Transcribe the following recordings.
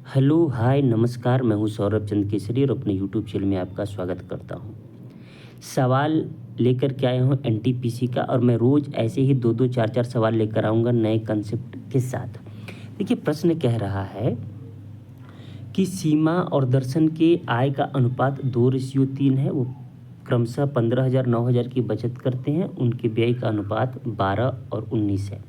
Hello, हाय, नमस्कार। मैं हूँ सौरभ चंद्र केसरी और अपने यूट्यूब चैनल में आपका स्वागत करता हूँ। सवाल लेकर के आया हूँ एनटीपीसी का और मैं रोज़ ऐसे ही 2-2 4-4 सवाल लेकर आऊँगा नए कंसेप्ट के साथ। देखिए, प्रश्न कह रहा है कि सीमा और दर्शन के आय का अनुपात 2:3 है। वो क्रमशः 15,000 9,000 की बचत करते हैं। उनके व्यय का अनुपात 12 और 19 है।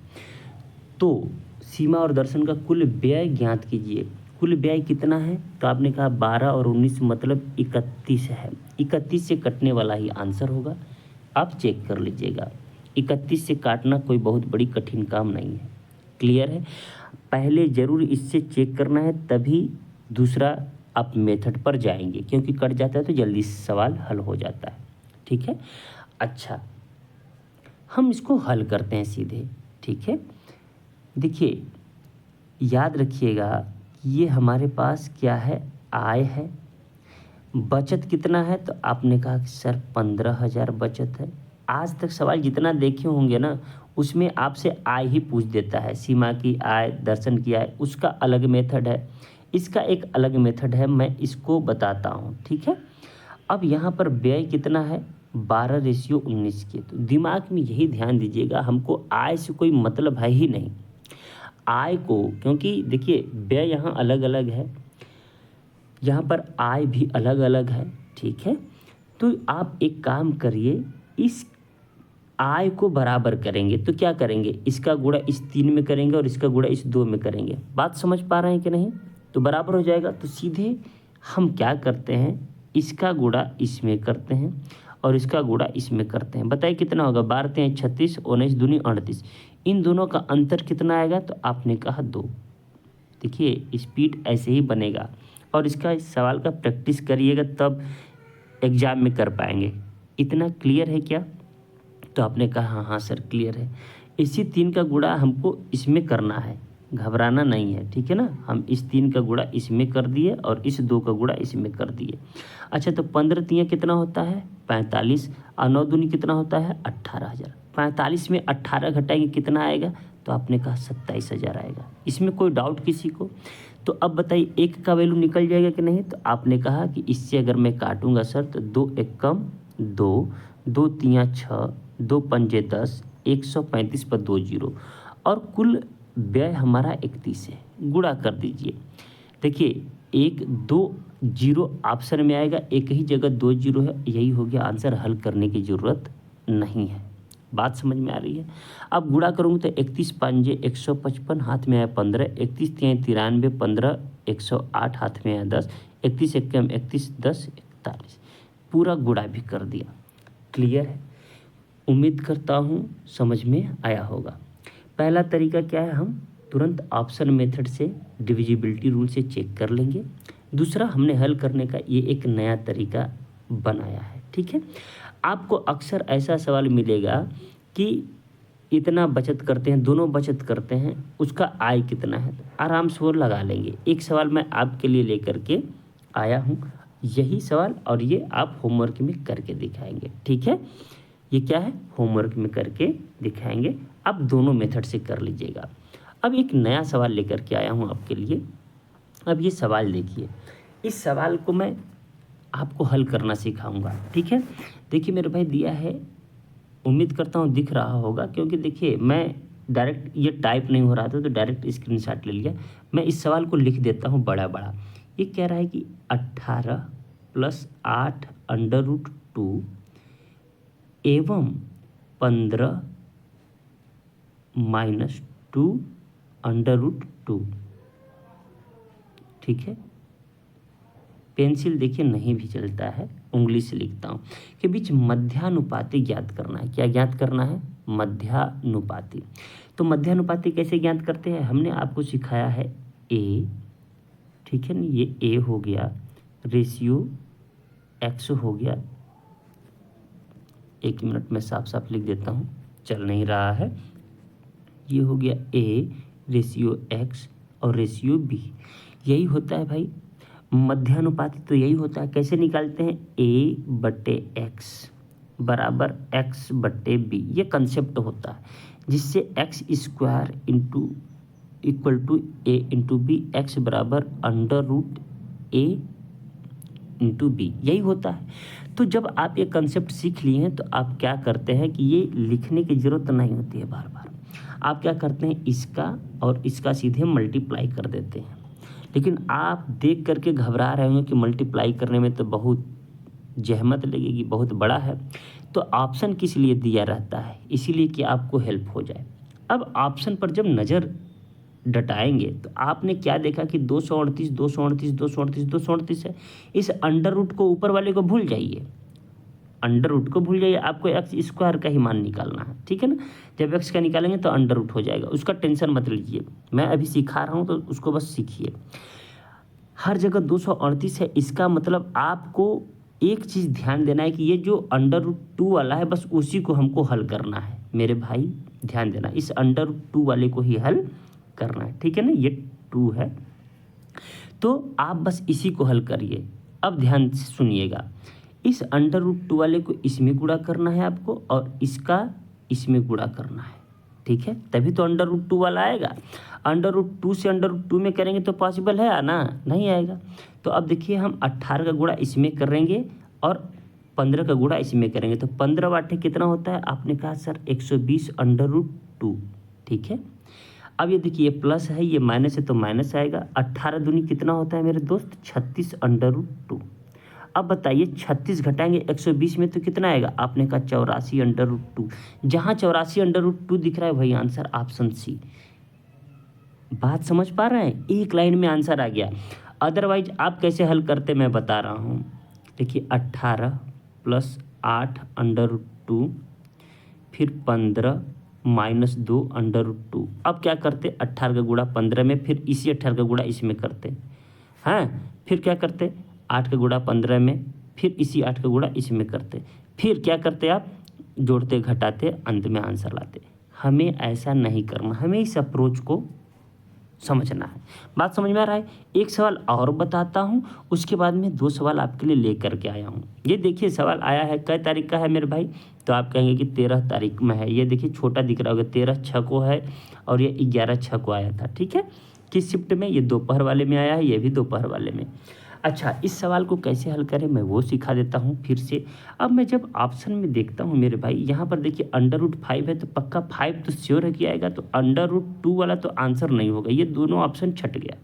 तो सीमा और दर्शन का कुल व्यय ज्ञात कीजिए। कुल व्यय कितना है? तो आपने कहा 12 और 19 मतलब 31 है। 31 से कटने वाला ही आंसर होगा। आप चेक कर लीजिएगा। 31 से काटना कोई बहुत बड़ी कठिन काम नहीं है। क्लियर है? पहले ज़रूर इससे चेक करना है, तभी दूसरा आप मेथड पर जाएंगे, क्योंकि कट जाता है तो जल्दी सवाल हल हो जाता है। ठीक है? अच्छा, हम इसको हल करते हैं सीधे। ठीक है? देखिए, याद रखिएगा कि ये हमारे पास क्या है? आय है। बचत कितना है? तो आपने कहा कि सर 15,000 बचत है। आज तक सवाल जितना देखे होंगे ना, उसमें आपसे आय ही पूछ देता है। सीमा की आय, दर्शन की आय, उसका अलग मेथड है। इसका एक अलग मेथड है, मैं इसको बताता हूँ। ठीक है? अब यहाँ पर व्यय कितना है? 12:19 के। तो दिमाग में यही ध्यान दीजिएगा, हमको आय से कोई मतलब है ही नहीं। आय को, क्योंकि देखिए व्यय यहाँ अलग अलग है, यहाँ पर आय भी अलग अलग है। ठीक है? तो आप एक काम करिए, इस आय को बराबर करेंगे तो क्या करेंगे? इसका गुणा इस 3 में करेंगे और इसका गुणा इस 2 में करेंगे। बात समझ पा रहे हैं कि नहीं? तो बराबर हो जाएगा। तो सीधे हम क्या करते हैं, इसका गुणा इसमें करते हैं और इसका गुणा इसमें करते हैं। बताइए कितना होगा? 12 × 36, 19 दूनी 38। इन दोनों का अंतर कितना आएगा? तो आपने कहा 2। देखिए, स्पीड ऐसे ही बनेगा और इसका इस सवाल का प्रैक्टिस करिएगा, तब एग्जाम में कर पाएंगे। इतना क्लियर है क्या? तो आपने कहा हाँ हाँ सर क्लियर है। इसी 3 का गुणा हमको इसमें करना है, घबराना नहीं है। ठीक है ना? हम इस 3 का गुणा इसमें कर दिए और इस 2 का गुणा इसमें कर दिए। अच्छा, तो 15 तियाँ कितना होता है? 45। और 9 दूनी कितना होता है? 18,000। 45 में 18 घटाएंगे कितना आएगा? तो आपने कहा 27,000 आएगा। इसमें कोई डाउट किसी को? तो अब बताइए, एक का वैल्यू निकल जाएगा कि नहीं? तो आपने कहा कि इससे अगर मैं काटूंगा सर, तो 2 एकम 2, 2 तियाँ 6, 2 पंजे 10, 135 पर 2 जीरो और कुल व्यय हमारा 31 है। गुणा कर दीजिए। देखिए, 1 2 जीरो ऑप्शन में आएगा, एक ही जगह 2 जीरो है। यही हो गया आंसर, हल करने की ज़रूरत नहीं है। बात समझ में आ रही है? अब गुणा करूँगा तो 31 पंजे 155, हाथ में आया 15, 31 तियाँ 93, 15 108, हाथ में आया 10, 31 एकम 31, 10 41। पूरा गुणा भी कर दिया। क्लियर है? उम्मीद करता हूँ समझ में आया होगा। पहला तरीका क्या है? हम तुरंत ऑप्शन मेथड से डिविजिबिलिटी रूल से चेक कर लेंगे। दूसरा, हमने हल करने का ये एक नया तरीका बनाया है। ठीक है? आपको अक्सर ऐसा सवाल मिलेगा कि इतना बचत करते हैं, दोनों बचत करते हैं, उसका आय कितना है? आराम से वो लगा लेंगे। एक सवाल मैं आपके लिए लेकर के आया हूँ, यही सवाल, और ये आप होमवर्क में करके दिखाएंगे। ठीक है? ये क्या है? होमवर्क में करके दिखाएंगे। आप दोनों मेथड से कर लीजिएगा। अब एक नया सवाल लेकर के आया हूँ आपके लिए। अब ये सवाल देखिए, इस सवाल को मैं आपको हल करना सिखाऊंगा। ठीक है? देखिए मेरे भाई, दिया है, उम्मीद करता हूँ दिख रहा होगा, क्योंकि देखिए मैं डायरेक्ट ये टाइप नहीं हो रहा था तो डायरेक्ट स्क्रीनशॉट ले लिया। मैं इस सवाल को लिख देता हूँ बड़ा बड़ा। ये कह रहा है कि 18 + 8 √2 एवं 15 - 2 √2। ठीक है? पेंसिल देखिए नहीं भी चलता है, उंगली से लिखता हूँ। के बीच मध्यानुपाती ज्ञात करना है। क्या ज्ञात करना है? मध्यानुपाती। तो मध्यानुपाती कैसे ज्ञात करते हैं? हमने आपको सिखाया है ए। ठीक है ना? ये ए हो गया, रेशियो एक्स हो गया। एक मिनट में साफ साफ लिख देता हूँ, चल नहीं रहा है। ये हो गया ए, रेशियो एक्स और रेशियो बी। यही होता है भाई मध्यानुपाती। तो यही होता है। कैसे निकालते हैं? A/X बराबर X/B। ये कंसेप्ट होता है, जिससे x² × equal to A into B, x बराबर under root A into B, यही होता है। तो जब आप ये कंसेप्ट सीख लिए हैं तो आप क्या करते हैं कि ये लिखने की ज़रूरत नहीं होती है बार बार। आप क्या करते हैं, इसका और इसका सीधे मल्टीप्लाई कर देते हैं। लेकिन आप देख करके घबरा रहे होंगे कि मल्टीप्लाई करने में तो बहुत जहमत लगेगी, बहुत बड़ा है। तो ऑप्शन किस लिए दिया रहता है, इसीलिए कि आपको हेल्प हो जाए। अब ऑप्शन पर जब नज़र डटाएंगे तो आपने क्या देखा कि 238 238 238 238 है। इस अंडर रूट को ऊपर वाले को भूल जाइए, अंडर रूट को भूल जाइए, आपको एक्स स्क्वायर का ही मान निकालना है, ठीक है ना। जब एक्स का निकालेंगे तो अंडर रूट हो जाएगा, उसका टेंशन मत लीजिए, मैं अभी सिखा रहा हूँ तो उसको बस सीखिए। हर जगह 238 है, इसका मतलब आपको एक चीज़ ध्यान देना है कि ये जो अंडर रूट 2 वाला है बस उसी को हमको हल करना है मेरे भाई, ध्यान देना, इस अंडर रूट 2 वाले को ही हल करना है, ठीक है ना। ये 2 है तो आप बस इसी को हल करिए। अब ध्यान से सुनिएगा, इस अंडर रूट 2 वाले को इसमें गुणा करना है आपको और इसका इसमें गुणा करना है, ठीक है, तभी तो अंडर रूट 2 वाला आएगा। अंडर रूट 2 से अंडर रूट 2 में करेंगे तो पॉसिबल है ना, नहीं आएगा। तो अब देखिए हम 18 का गुणा इसमें करेंगे और 15 का गुणा इसमें करेंगे तो 15 वाटे कितना होता है, आपने कहा सर 120 अंडर रूट 2, ठीक है। अब ये देखिए ये प्लस है, ये माइनस है तो माइनस आएगा। 18 दूनी कितना होता है मेरे दोस्त, 36 अंडर रूट 2। अब बताइए 36 घटाएंगे 120 में तो कितना आएगा, आपने कहा 84 अंडर रूट 2। जहाँ 84 अंडर रूट 2 दिख रहा है वही आंसर, ऑप्शन सी। बात समझ पा रहे हैं, एक लाइन में आंसर आ गया। अदरवाइज आप कैसे हल करते मैं बता रहा हूँ। देखिए 18 + 8 अंडर रूट 2, फिर 15 -2 अंडर रूट 2। अब क्या करते, 18 का गुणा 15 में, फिर इसी 18 का गुणा इसमें करते हैं, फिर क्या करते 8 का गुणा 15 में, फिर इसी 8 का गुणा इसमें करते, फिर क्या करते आप जोड़ते घटाते अंत में आंसर लाते। हमें ऐसा नहीं करना, हमें इस अप्रोच को समझना है। बात समझ में आ रहा है। एक सवाल और बताता हूँ, उसके बाद में 2 सवाल आपके लिए लेकर के आया हूँ। ये देखिए सवाल आया है, कै तारीख का है मेरे भाई, तो आप कहेंगे कि 13 तारीख में है। ये देखिए छोटा दिख रहा होगा, 13/6 को है और ये 11/6 को आया था, ठीक है। किस शिफ्ट में, ये दोपहर वाले में आया है, ये भी दोपहर वाले में। अच्छा, इस सवाल को कैसे हल करें मैं वो सिखा देता हूँ फिर से। अब मैं जब ऑप्शन में देखता हूँ मेरे भाई, यहाँ पर देखिए अंडर रूट 5 है तो पक्का 5 तो श्योर है कि आएगा, तो अंडर रूट 2 वाला तो आंसर नहीं होगा, ये दोनों ऑप्शन छट गया।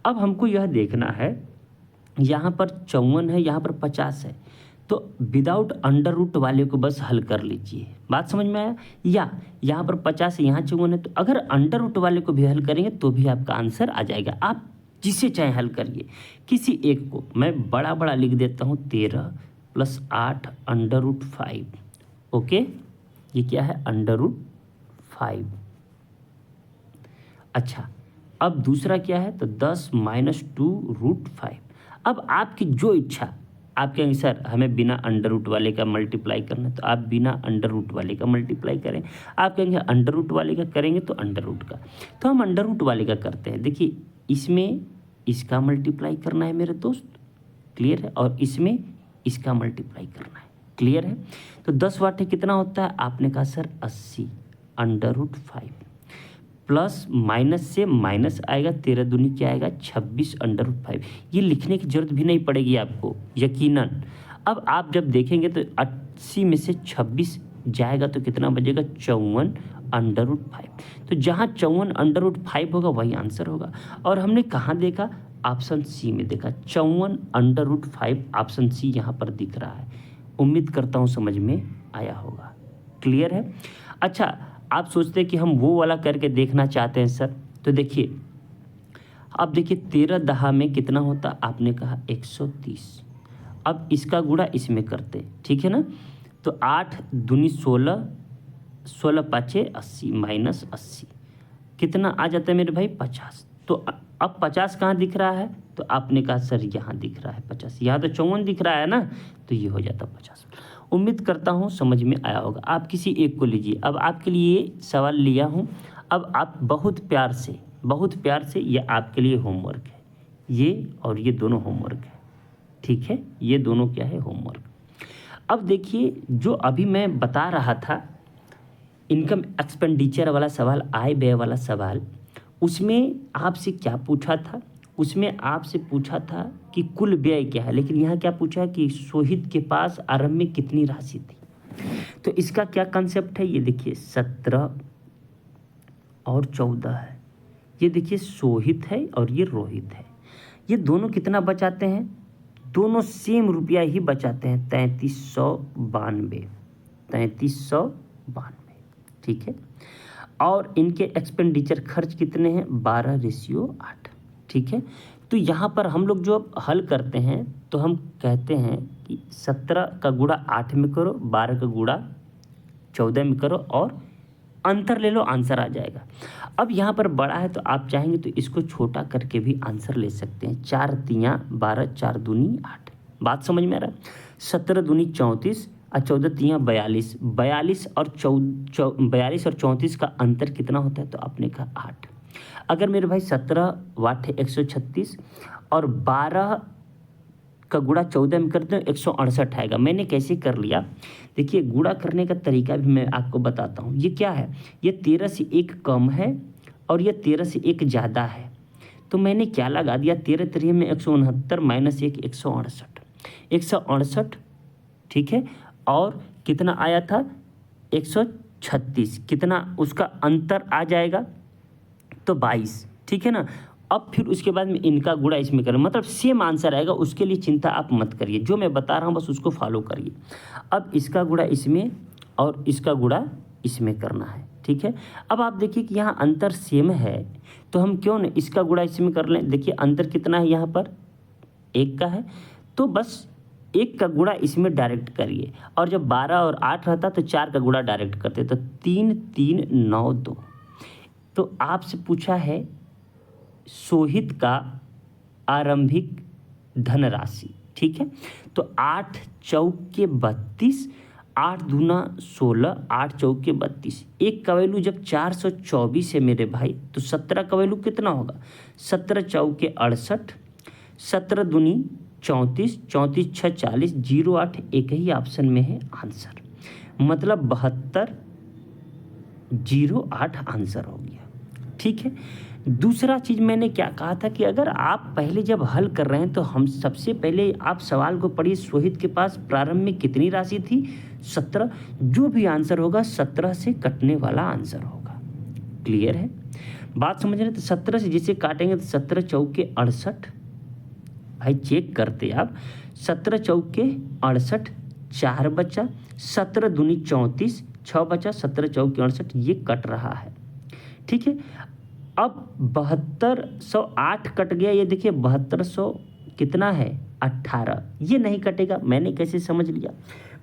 अब हमको यह देखना है, यहाँ पर 54 है, यहाँ पर 50 है, तो विदाउट अंडर रूट वाले को बस हल कर लीजिए। बात समझ में आया। या यहाँ पर 50 है, यहाँ 54 है, तो अगर अंडर रूट वाले को भी हल करेंगे तो भी आपका आंसर आ जाएगा। आप जिसे चाहे हल करिए, किसी एक को मैं बड़ा बड़ा लिख देता हूँ, 13 + 8 अंडर रूट 5। ओके, ये क्या है, अंडर रूट 5। अच्छा, अब दूसरा क्या है, तो 10 - 2 रूट 5। अब आपकी जो इच्छा, आप कहेंगे सर हमें बिना अंडर रूट वाले का मल्टीप्लाई करना है, तो आप बिना अंडर रूट वाले का मल्टीप्लाई करें। आप कहेंगे अंडर रूट वाले का करेंगे तो अंडर रूट का, तो हम अंडर रूट वाले का करते हैं। देखिए इसमें इसका मल्टीप्लाई करना है मेरे दोस्त, क्लियर है, और इसमें इसका मल्टीप्लाई करना है, क्लियर है। तो 10 वाटे कितना होता है, आपने कहा sir 80 under root 5, plus minus से माइनस आएगा, 13 दूनी क्या आएगा, 26 अंडर रूट 5। ये लिखने की जरूरत भी नहीं पड़ेगी आपको यकीनन। अब आप जब देखेंगे तो 80 में से 26 जाएगा तो कितना बचेगा, 54 अंडर रूट 5। तो जहाँ 54 अंडर रूट 5 होगा वही आंसर होगा। और हमने कहाँ देखा, ऑप्शन सी में देखा, 54 अंडर रूट 5, ऑप्शन सी यहाँ पर दिख रहा है। उम्मीद करता हूँ समझ में आया होगा, क्लियर है। अच्छा, आप सोचते हैं कि हम वो वाला करके देखना चाहते हैं सर, तो देखिए अब देखिए 13 दहा में कितना होता, आपने कहा 130। अब इसका गुणा इसमें करते, ठीक है ना। तो 8 दूनी 16, 16 पाँचे 80 माइनस 80 कितना आ जाता है मेरे भाई, 50। तो अब 50 कहाँ दिख रहा है, तो आपने कहा सर यहाँ दिख रहा है 50, यहाँ तो 54 दिख रहा है ना, तो ये हो जाता 50। उम्मीद करता हूँ समझ में आया होगा। आप किसी एक को लीजिए। अब आपके लिए सवाल लिया हूँ, अब आप बहुत प्यार से ये आपके लिए होमवर्क है, ये और ये दोनों होमवर्क है, ठीक है, ये दोनों क्या है, होमवर्क। अब देखिए जो अभी मैं बता रहा था, इनकम एक्सपेंडिचर वाला सवाल, आय व्यय वाला सवाल, उसमें आपसे क्या पूछा था, उसमें आपसे पूछा था कि कुल व्यय क्या है, लेकिन यहाँ क्या पूछा है कि शोहित के पास आरंभ में कितनी राशि थी। तो इसका क्या कंसेप्ट है, ये देखिए 17 और 14 है, ये देखिए शोहित है और ये रोहित है, ये दोनों कितना बचाते हैं, दोनों सेम रुपया ही बचाते हैं, 3392, 3392, ठीक है। और इनके एक्सपेंडिचर खर्च कितने हैं, 12:8, ठीक है। तो यहाँ पर हम लोग जो अब हल करते हैं तो हम कहते हैं कि 17 का गुणा 8 में करो, 12 का गुणा 14 में करो और अंतर ले लो, आंसर आ जाएगा। अब यहाँ पर बड़ा है तो आप चाहेंगे तो इसको छोटा करके भी आंसर ले सकते हैं। 4 तियाँ 12, 4 दूनी 8, बात समझ में आ रहा है। 17 दूनी 34 और 14 तियाँ 42, 42 और 34 का अंतर कितना होता है, तो आपने कहा 8। अगर मेरे भाई 17 वाट है 136 और 12 का गुणा 14 में करते हैं 168 आएगा। मैंने कैसे कर लिया, देखिए गुणा करने का तरीका भी मैं आपको बताता हूँ। ये क्या है, ये 13 से 1 कम है और ये 13 से 1 ज़्यादा है, तो मैंने क्या लगा दिया, 13 3 में 169 माइनस 1 168, 168, ठीक है। और कितना आया था 136, कितना उसका अंतर आ जाएगा, तो 22, ठीक है ना। अब फिर उसके बाद में इनका गुणा इसमें करें, मतलब सेम आंसर आएगा, उसके लिए चिंता आप मत करिए, जो मैं बता रहा हूँ बस उसको फॉलो करिए। अब इसका गुणा इसमें और इसका गुणा इसमें करना है, ठीक है। अब आप देखिए कि यहाँ अंतर सेम है, तो हम क्यों न इसका गुणा इसमें कर लें। देखिए अंतर कितना है, यहाँ पर 1 का है, तो बस 1 का गुणा इसमें डायरेक्ट करिए, और जब 12 और 8 रहता तो 4 का गुणा डायरेक्ट करते, तो 3 3 9 2। तो आपसे पूछा है शोहित का आरंभिक धनराशि, ठीक है। तो 8 चौके 32, 8 दूना 16, 8 चौके 32, 1 का वैल्यू जब 424 है मेरे भाई, तो 17 का वैल्यू कितना होगा, 17 चौके 68, 17 दूनी 34, 34 6 40, 08 एक ही ऑप्शन में है आंसर, मतलब 72 08 आंसर हो गया, ठीक है। दूसरा चीज़ मैंने क्या कहा था कि अगर आप पहले जब हल कर रहे हैं तो हम सबसे पहले आप सवाल को पढ़िए, शोहित के पास प्रारंभ में कितनी राशि थी, 17, जो भी आंसर होगा 17 से कटने वाला आंसर होगा। क्लियर है, बात समझ रहे। तो 17 से जिसे काटेंगे तो 17 चौके 68, भाई चेक करते आप, 17 चौके 68, 4 बचा, 17 दूनी 34, 6 बचा, 17 चौके 68, ये कट रहा है, ठीक है। अब 7208 कट गया, ये देखिए 7200 कितना है 18, ये नहीं कटेगा। मैंने कैसे समझ लिया,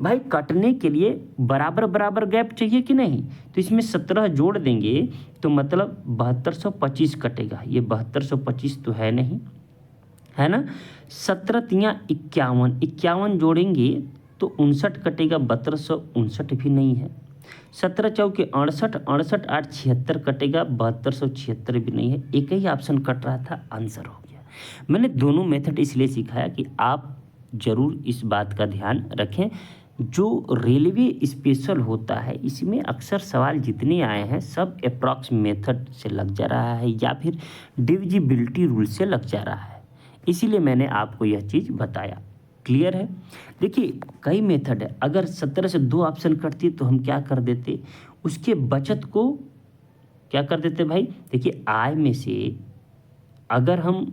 भाई कटने के लिए बराबर बराबर गैप चाहिए कि नहीं, तो इसमें 17 जोड़ देंगे तो मतलब 7225 कटेगा, ये 7225 तो है नहीं, है ना। 17 तियाँ 51, 51 जोड़ेंगे तो 59 कटेगा, 7259 भी नहीं है। 17 चौके 68, 68 8 76 कटेगा, 7276 भी नहीं है, एक ही ऑप्शन कट रहा था, आंसर हो गया। मैंने दोनों मेथड इसलिए सिखाया कि आप ज़रूर इस बात का ध्यान रखें, जो रेलवे स्पेशल होता है इसमें अक्सर सवाल जितने आए हैं सब अप्रॉक्स मेथड से लग जा रहा है या फिर डिविजिबिलिटी रूल से लग जा रहा है, इसीलिए मैंने आपको यह चीज़ बताया। क्लियर है। देखिए कई मेथड है, अगर 17 से 2 ऑप्शन कटती तो हम क्या कर देते, उसके बचत को क्या कर देते भाई, देखिए आय में से अगर हम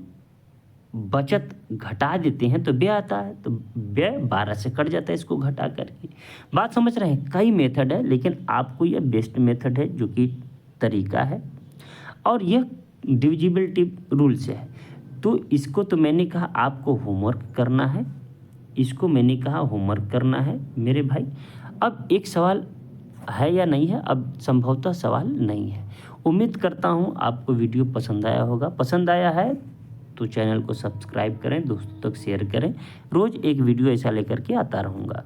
बचत घटा देते हैं तो व्यय आता है, तो व्यय 12 से कट जाता है इसको घटा करके। बात समझ रहे हैं, कई मेथड है लेकिन आपको यह बेस्ट मेथड है जो कि तरीका है और यह डिविजिबिलिटी रूल से है। तो इसको तो मैंने कहा आपको होमवर्क करना है, इसको मैंने कहा होमवर्क करना है मेरे भाई। अब एक सवाल है या नहीं है, अब संभवतः सवाल नहीं है। उम्मीद करता हूँ आपको वीडियो पसंद आया होगा, पसंद आया है तो चैनल को सब्सक्राइब करें, दोस्तों तक शेयर करें, रोज़ एक वीडियो ऐसा लेकर के आता रहूँगा।